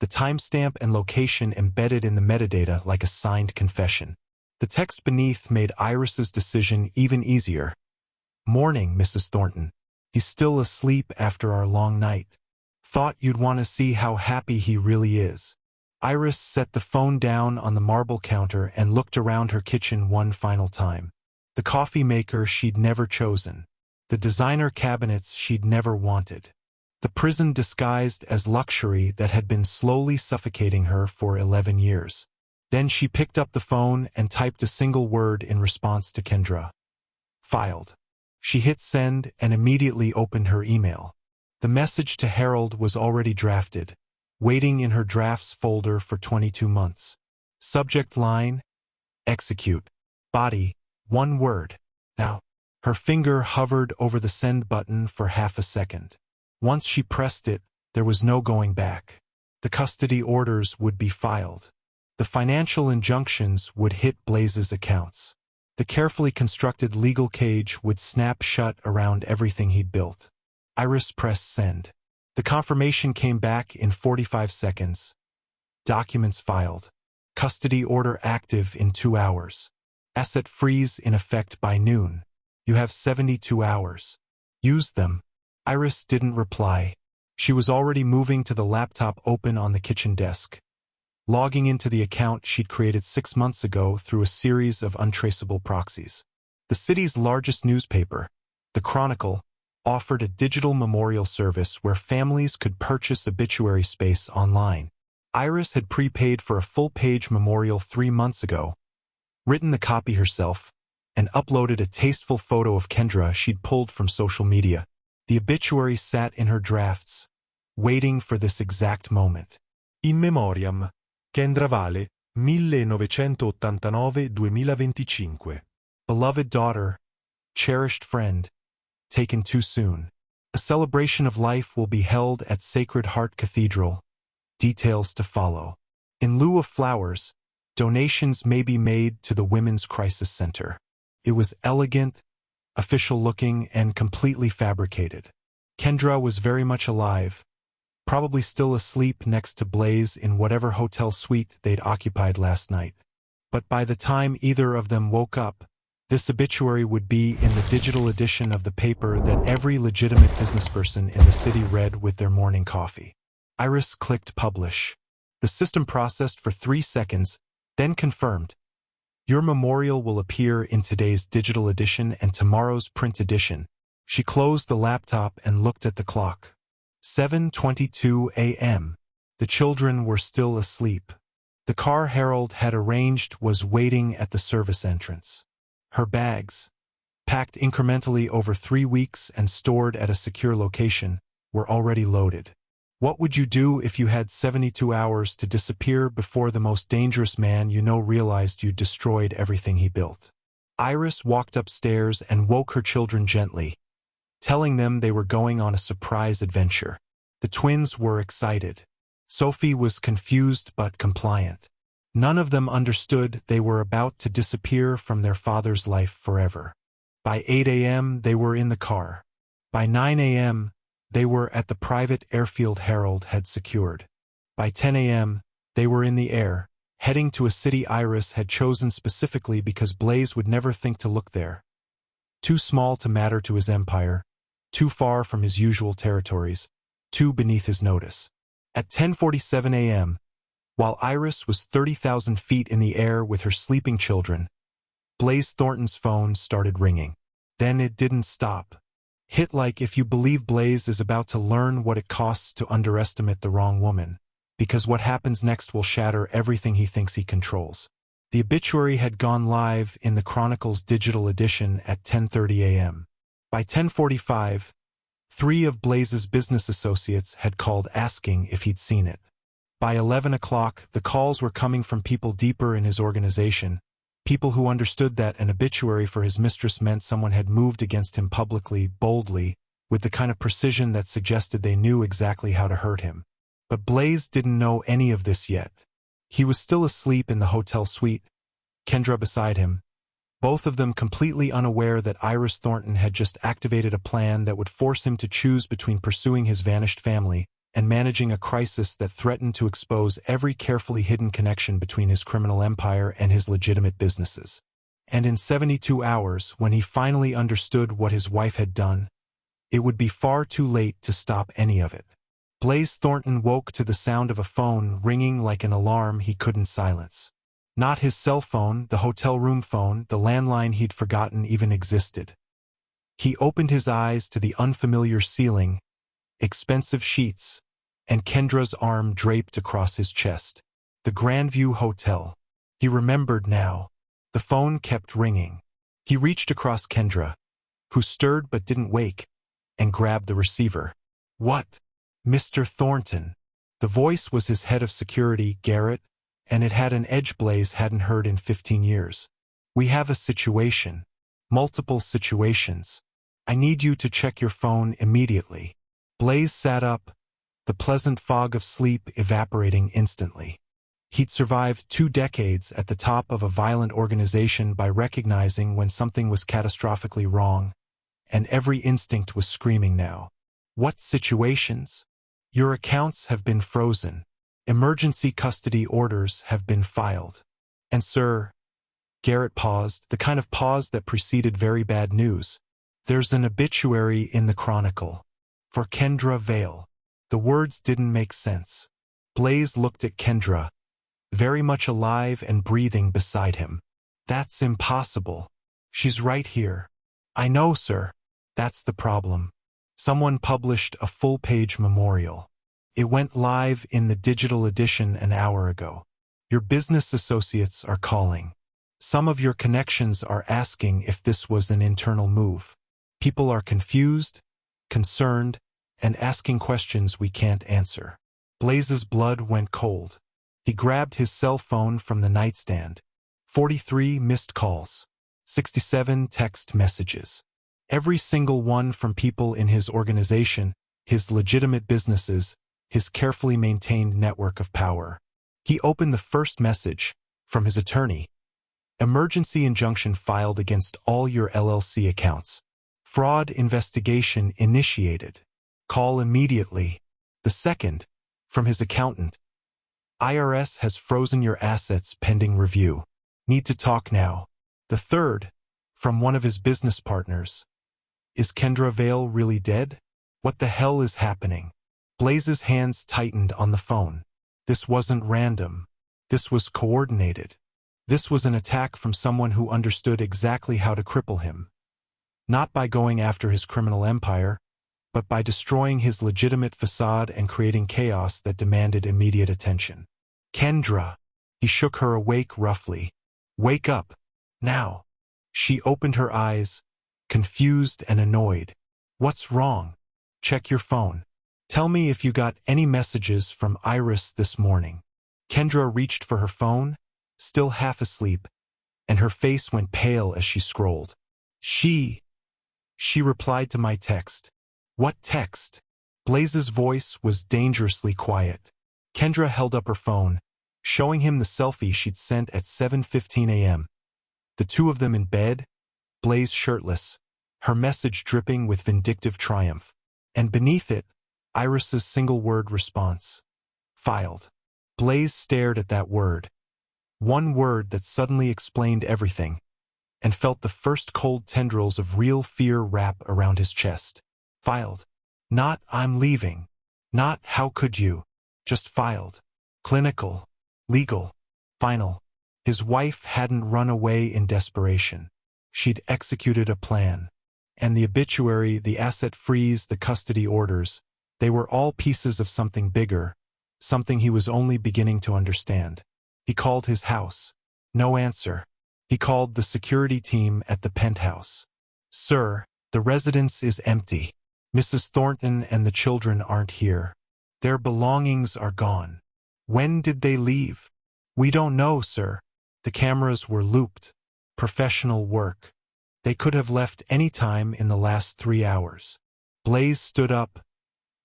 the timestamp and location embedded in the metadata like a signed confession. The text beneath made Iris's decision even easier. "Morning, Mrs. Thornton. He's still asleep after our long night. Thought you'd want to see how happy he really is." Iris set the phone down on the marble counter and looked around her kitchen one final time. The coffee maker she'd never chosen. The designer cabinets she'd never wanted. The prison disguised as luxury that had been slowly suffocating her for 11 years. Then she picked up the phone and typed a single word in response to Kendra. "Filed." She hit send and immediately opened her email. The message to Harold was already drafted, waiting in her drafts folder for 22 months. Subject line, execute. Body, 1 word. Now. Her finger hovered over the send button for half a second. Once she pressed it, there was no going back. The custody orders would be filed. The financial injunctions would hit Blaze's accounts. The carefully constructed legal cage would snap shut around everything he'd built. Iris pressed send. The confirmation came back in 45 seconds. Documents filed. Custody order active in 2 hours. Asset freeze in effect by noon. You have 72 hours. Use them. Iris didn't reply. She was already moving to the laptop open on the kitchen desk, logging into the account she'd created 6 months ago through a series of untraceable proxies. The city's largest newspaper, The Chronicle, offered a digital memorial service where families could purchase obituary space online. Iris had prepaid for a full-page memorial 3 months ago, written the copy herself, and uploaded a tasteful photo of Kendra she'd pulled from social media. The obituary sat in her drafts, waiting for this exact moment. In memoriam, Kendra Vale, 1989-2025. Beloved daughter, cherished friend, taken too soon. A celebration of life will be held at Sacred Heart Cathedral. Details to follow. In lieu of flowers, donations may be made to the Women's Crisis Center. It was elegant, official-looking, and completely fabricated. Kendra was very much alive, probably still asleep next to Blaze in whatever hotel suite they'd occupied last night. But by the time either of them woke up, this obituary would be in the digital edition of the paper that every legitimate businessperson in the city read with their morning coffee. Iris clicked publish. The system processed for 3 seconds, then confirmed. Your memorial will appear in today's digital edition and tomorrow's print edition. She closed the laptop and looked at the clock. 7:22 a.m. The children were still asleep. The car Harold had arranged was waiting at the service entrance. Her bags, packed incrementally over 3 weeks and stored at a secure location, were already loaded. What would you do if you had 72 hours to disappear before the most dangerous man you know realized you destroyed everything he built? Iris walked upstairs and woke her children gently, telling them they were going on a surprise adventure. The twins were excited. Sophie was confused but compliant. None of them understood they were about to disappear from their father's life forever. By 8 a.m. they were in the car. By 9 a.m. they were at the private airfield Harold had secured. By 10 a.m. they were in the air, heading to a city Iris had chosen specifically because Blaze would never think to look there. Too small to matter to his empire, too far from his usual territories, too beneath his notice. At 10:47 a.m., while Iris was 30,000 feet in the air with her sleeping children, Blaze Thornton's phone started ringing. Then it didn't stop. Hit like if you believe Blaze is about to learn what it costs to underestimate the wrong woman, because what happens next will shatter everything he thinks he controls. The obituary had gone live in the Chronicle's digital edition at 10:30 a.m. By 10:45, 3 of Blaze's business associates had called asking if he'd seen it. By 11 o'clock, the calls were coming from people deeper in his organization, people who understood that an obituary for his mistress meant someone had moved against him publicly, boldly, with the kind of precision that suggested they knew exactly how to hurt him. But Blaze didn't know any of this yet. He was still asleep in the hotel suite, Kendra beside him, both of them completely unaware that Iris Thornton had just activated a plan that would force him to choose between pursuing his vanished family and managing a crisis that threatened to expose every carefully hidden connection between his criminal empire and his legitimate businesses. And in 72 hours, when he finally understood what his wife had done, it would be far too late to stop any of it. Blaze Thornton woke to the sound of a phone ringing like an alarm he couldn't silence. Not his cell phone, the hotel room phone, the landline he'd forgotten even existed. He opened his eyes to the unfamiliar ceiling, expensive sheets, and Kendra's arm draped across his chest. The Grandview Hotel. He remembered now. The phone kept ringing. He reached across Kendra, who stirred but didn't wake, and grabbed the receiver. What? Mr. Thornton. The voice was his head of security, Garrett, and it had an edge Blaze hadn't heard in 15 years. We have a situation. Multiple situations. I need you to check your phone immediately. Blaze sat up, the pleasant fog of sleep evaporating instantly. He'd survived 2 decades at the top of a violent organization by recognizing when something was catastrophically wrong, and every instinct was screaming now. What situations? Your accounts have been frozen. Emergency custody orders have been filed. And sir, Garrett paused, the kind of pause that preceded very bad news. There's an obituary in the Chronicle. For Kendra Vale. The words didn't make sense. Blaze looked at Kendra, very much alive and breathing beside him. That's impossible. She's right here. I know, sir. That's the problem. Someone published a full-page memorial. It went live in the digital edition an hour ago. Your business associates are calling. Some of your connections are asking if this was an internal move. People are confused, concerned, and asking questions we can't answer. Blaze's blood went cold. He grabbed his cell phone from the nightstand. 43 missed calls. 67 text messages. Every single one from people in his organization, his legitimate businesses, his carefully maintained network of power. He opened the first message, from his attorney. Emergency injunction filed against all your LLC accounts. Fraud investigation initiated. Call immediately. The second, from his accountant. IRS has frozen your assets pending review. Need to talk now. The third, from one of his business partners. Is Kendra Vale really dead? What the hell is happening? Blaze's hands tightened on the phone. This wasn't random. This was coordinated. This was an attack from someone who understood exactly how to cripple him. Not by going after his criminal empire, but by destroying his legitimate facade and creating chaos that demanded immediate attention. Kendra! He shook her awake roughly. Wake up! Now! She opened her eyes, confused and annoyed. What's wrong? Check your phone. Tell me if you got any messages from Iris this morning. Kendra reached for her phone, still half asleep, and her face went pale as she scrolled. She replied to my text. What text? Blaze's voice was dangerously quiet. Kendra held up her phone, showing him the selfie she'd sent at 7:15 a.m. The two of them in bed, Blaze shirtless, her message dripping with vindictive triumph. And beneath it, Iris's single-word response. Filed. Blaze stared at that word. One word that suddenly explained everything, and felt the first cold tendrils of real fear wrap around his chest. Filed. Not I'm leaving. Not how could you. Just filed. Clinical. Legal. Final. His wife hadn't run away in desperation. She'd executed a plan. And the obituary, the asset freeze, the custody orders, they were all pieces of something bigger, something he was only beginning to understand. He called his house. No answer. He called the security team at the penthouse. Sir, the residence is empty. Mrs. Thornton and the children aren't here. Their belongings are gone. When did they leave? We don't know, sir. The cameras were looped. Professional work. They could have left any time in the last 3 hours. Blaze stood up,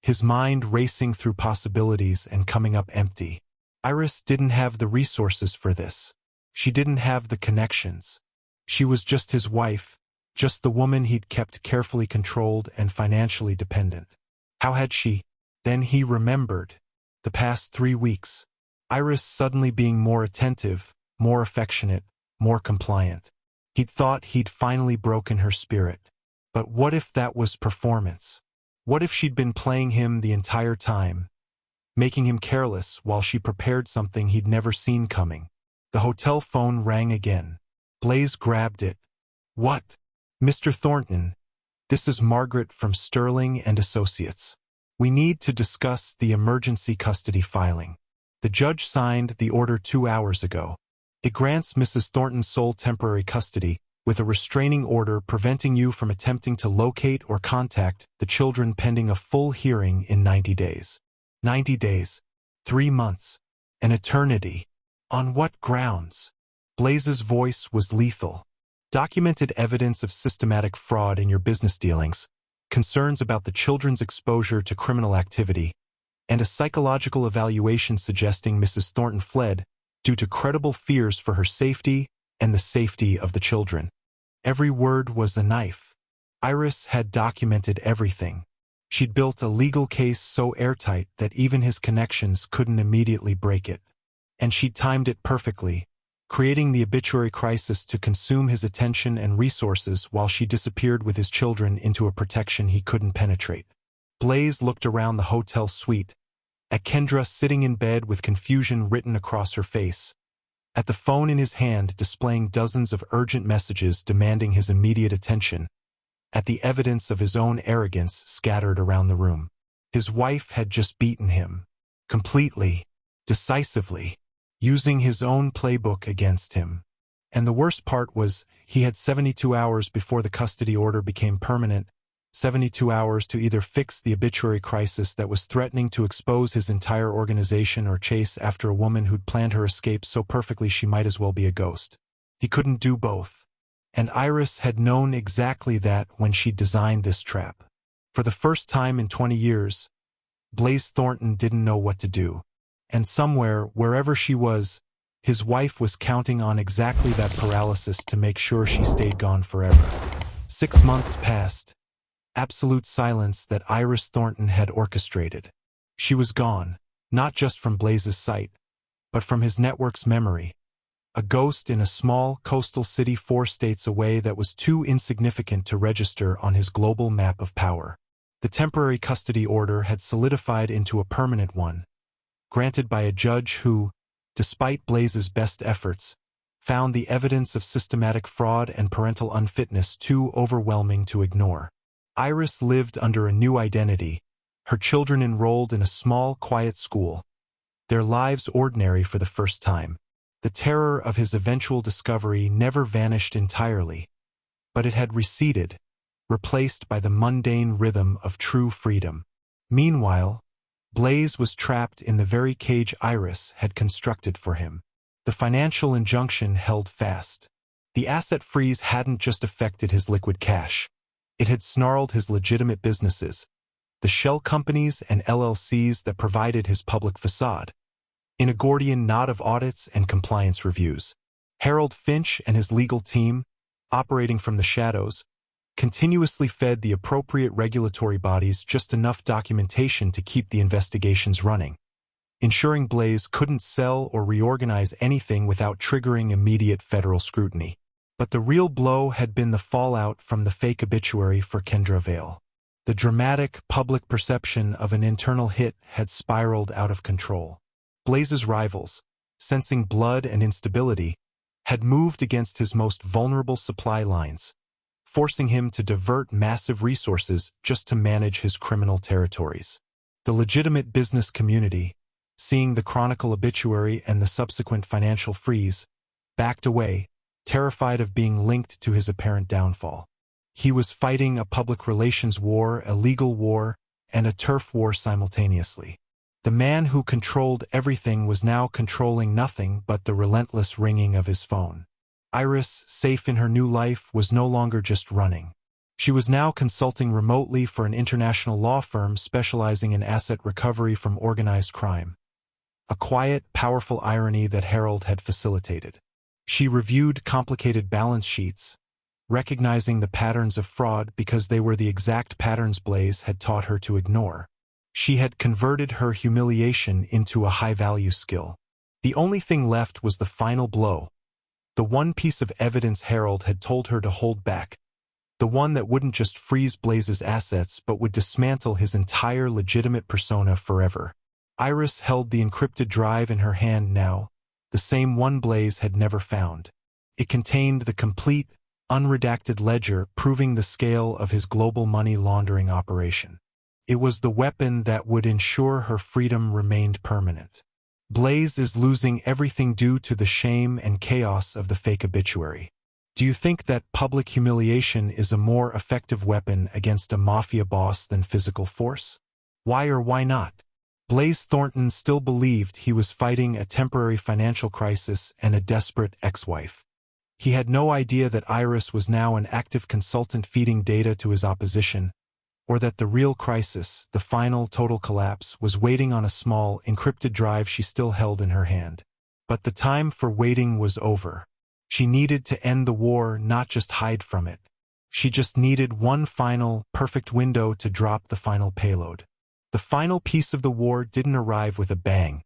his mind racing through possibilities and coming up empty. Iris didn't have the resources for this. She didn't have the connections. She was just his wife, just the woman he'd kept carefully controlled and financially dependent. How had she? Then he remembered. The past 3 weeks. Iris suddenly being more attentive, more affectionate, more compliant. He'd thought he'd finally broken her spirit. But what if that was performance? What if she'd been playing him the entire time, making him careless while she prepared something he'd never seen coming? The hotel phone rang again. Blaze grabbed it. What? Mr. Thornton, this is Margaret from Sterling and Associates. We need to discuss the emergency custody filing. The judge signed the order 2 hours ago. It grants Mrs. Thornton sole temporary custody, with a restraining order preventing you from attempting to locate or contact the children pending a full hearing in 90 days. 90 days. 3 months. An eternity. On what grounds? Blaze's voice was lethal. Documented evidence of systematic fraud in your business dealings, concerns about the children's exposure to criminal activity, and a psychological evaluation suggesting Mrs. Thornton fled due to credible fears for her safety and the safety of the children. Every word was a knife. Iris had documented everything. She'd built a legal case so airtight that even his connections couldn't immediately break it. And she'd timed it perfectly, creating the obituary crisis to consume his attention and resources while she disappeared with his children into a protection he couldn't penetrate. Blaze looked around the hotel suite, at Kendra sitting in bed with confusion written across her face, at the phone in his hand displaying dozens of urgent messages demanding his immediate attention, at the evidence of his own arrogance scattered around the room. His wife had just beaten him. Completely. Decisively. Using his own playbook against him. And the worst part was, he had 72 hours before the custody order became permanent, 72 hours to either fix the obituary crisis that was threatening to expose his entire organization or chase after a woman who'd planned her escape so perfectly she might as well be a ghost. He couldn't do both. And Iris had known exactly that when she designed this trap. For the first time in 20 years, Blaze Thornton didn't know what to do. And somewhere, wherever she was, his wife was counting on exactly that paralysis to make sure she stayed gone forever. 6 months passed. Absolute silence that Iris Thornton had orchestrated. She was gone, not just from Blaze's sight, but from his network's memory. A ghost in a small coastal city 4 states away that was too insignificant to register on his global map of power. The temporary custody order had solidified into a permanent one, granted by a judge who, despite Blaze's best efforts, found the evidence of systematic fraud and parental unfitness too overwhelming to ignore. Iris lived under a new identity, her children enrolled in a small, quiet school, their lives ordinary for the first time. The terror of his eventual discovery never vanished entirely, but it had receded, replaced by the mundane rhythm of true freedom. Meanwhile, Blaze was trapped in the very cage Iris had constructed for him. The financial injunction held fast. The asset freeze hadn't just affected his liquid cash. It had snarled his legitimate businesses, the shell companies and LLCs that provided his public facade. In a Gordian knot of audits and compliance reviews, Harold Finch and his legal team, operating from the shadows, continuously fed the appropriate regulatory bodies just enough documentation to keep the investigations running, ensuring Blaze couldn't sell or reorganize anything without triggering immediate federal scrutiny. But the real blow had been the fallout from the fake obituary for Kendra Vale. The dramatic public perception of an internal hit had spiraled out of control. Blaze's rivals, sensing blood and instability, had moved against his most vulnerable supply lines, forcing him to divert massive resources just to manage his criminal territories. The legitimate business community, seeing the Chronicle obituary and the subsequent financial freeze, backed away, terrified of being linked to his apparent downfall. He was fighting a public relations war, a legal war, and a turf war simultaneously. The man who controlled everything was now controlling nothing but the relentless ringing of his phone. Iris, safe in her new life, was no longer just running. She was now consulting remotely for an international law firm specializing in asset recovery from organized crime. A quiet, powerful irony that Harold had facilitated. She reviewed complicated balance sheets, recognizing the patterns of fraud because they were the exact patterns Blaze had taught her to ignore. She had converted her humiliation into a high-value skill. The only thing left was the final blow, the one piece of evidence Harold had told her to hold back, the one that wouldn't just freeze Blaze's assets but would dismantle his entire legitimate persona forever. Iris held the encrypted drive in her hand now, the same one Blaze had never found. It contained the complete, unredacted ledger proving the scale of his global money laundering operation. It was the weapon that would ensure her freedom remained permanent. Blaze is losing everything due to the shame and chaos of the fake obituary. Do you think that public humiliation is a more effective weapon against a mafia boss than physical force? Why or why not? Blaze Thornton still believed he was fighting a temporary financial crisis and a desperate ex-wife. He had no idea that Iris was now an active consultant feeding data to his opposition, or that the real crisis, the final total collapse, was waiting on a small, encrypted drive she still held in her hand. But the time for waiting was over. She needed to end the war, not just hide from it. She just needed one final, perfect window to drop the final payload. The final piece of the war didn't arrive with a bang,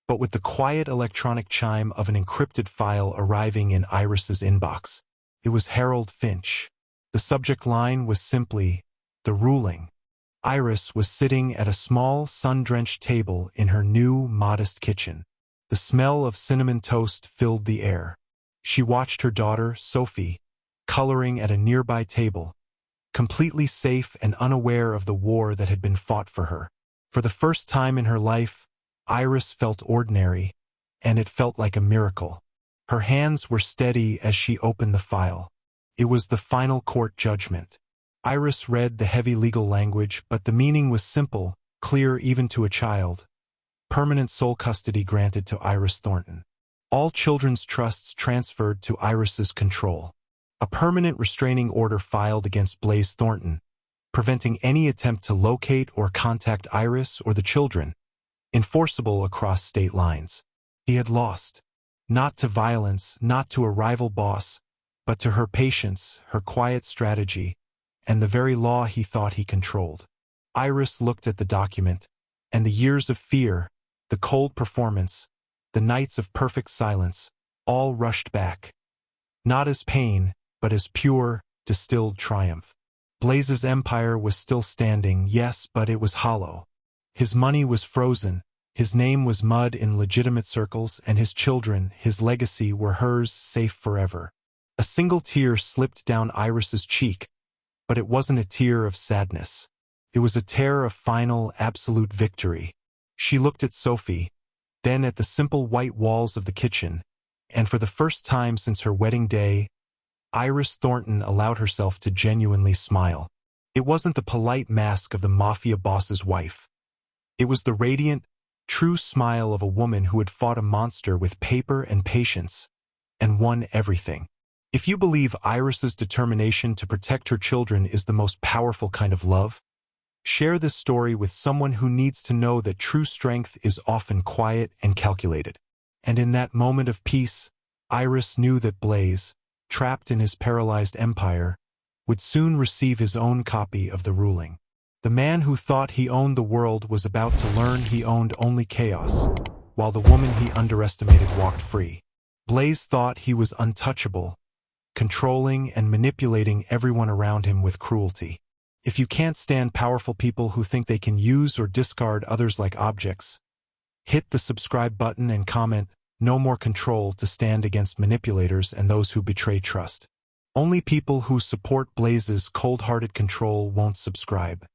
but with the quiet electronic chime of an encrypted file arriving in Iris's inbox. It was Harold Finch. The subject line was simply, "The ruling." Iris was sitting at a small, sun-drenched table in her new, modest kitchen. The smell of cinnamon toast filled the air. She watched her daughter, Sophie, coloring at a nearby table, completely safe and unaware of the war that had been fought for her. For the first time in her life, Iris felt ordinary, and it felt like a miracle. Her hands were steady as she opened the file. It was the final court judgment. Iris read the heavy legal language, but the meaning was simple, clear even to a child. Permanent sole custody granted to Iris Thornton. All children's trusts transferred to Iris's control. A permanent restraining order filed against Blaze Thornton, preventing any attempt to locate or contact Iris or the children, enforceable across state lines. He had lost. Not to violence, not to a rival boss, but to her patience, her quiet strategy, and the very law he thought he controlled. Iris looked at the document, and the years of fear, the cold performance, the nights of perfect silence, all rushed back. Not as pain, but as pure, distilled triumph. Blaze's empire was still standing, yes, but it was hollow. His money was frozen, his name was mud in legitimate circles, and his children, his legacy, were hers, safe forever. A single tear slipped down Iris's cheek, but it wasn't a tear of sadness. It was a tear of final, absolute victory. She looked at Sophie, then at the simple white walls of the kitchen, and for the first time since her wedding day, Iris Thornton allowed herself to genuinely smile. It wasn't the polite mask of the Mafia boss's wife. It was the radiant, true smile of a woman who had fought a monster with paper and patience, and won everything. If you believe Iris's determination to protect her children is the most powerful kind of love, share this story with someone who needs to know that true strength is often quiet and calculated. And in that moment of peace, Iris knew that Blaze, trapped in his paralyzed empire, would soon receive his own copy of the ruling. The man who thought he owned the world was about to learn he owned only chaos, while the woman he underestimated walked free. Blaze thought he was untouchable, controlling and manipulating everyone around him with cruelty. If you can't stand powerful people who think they can use or discard others like objects, hit the subscribe button and comment, "No more control," to stand against manipulators and those who betray trust. Only people who support Blaze's cold-hearted control won't subscribe.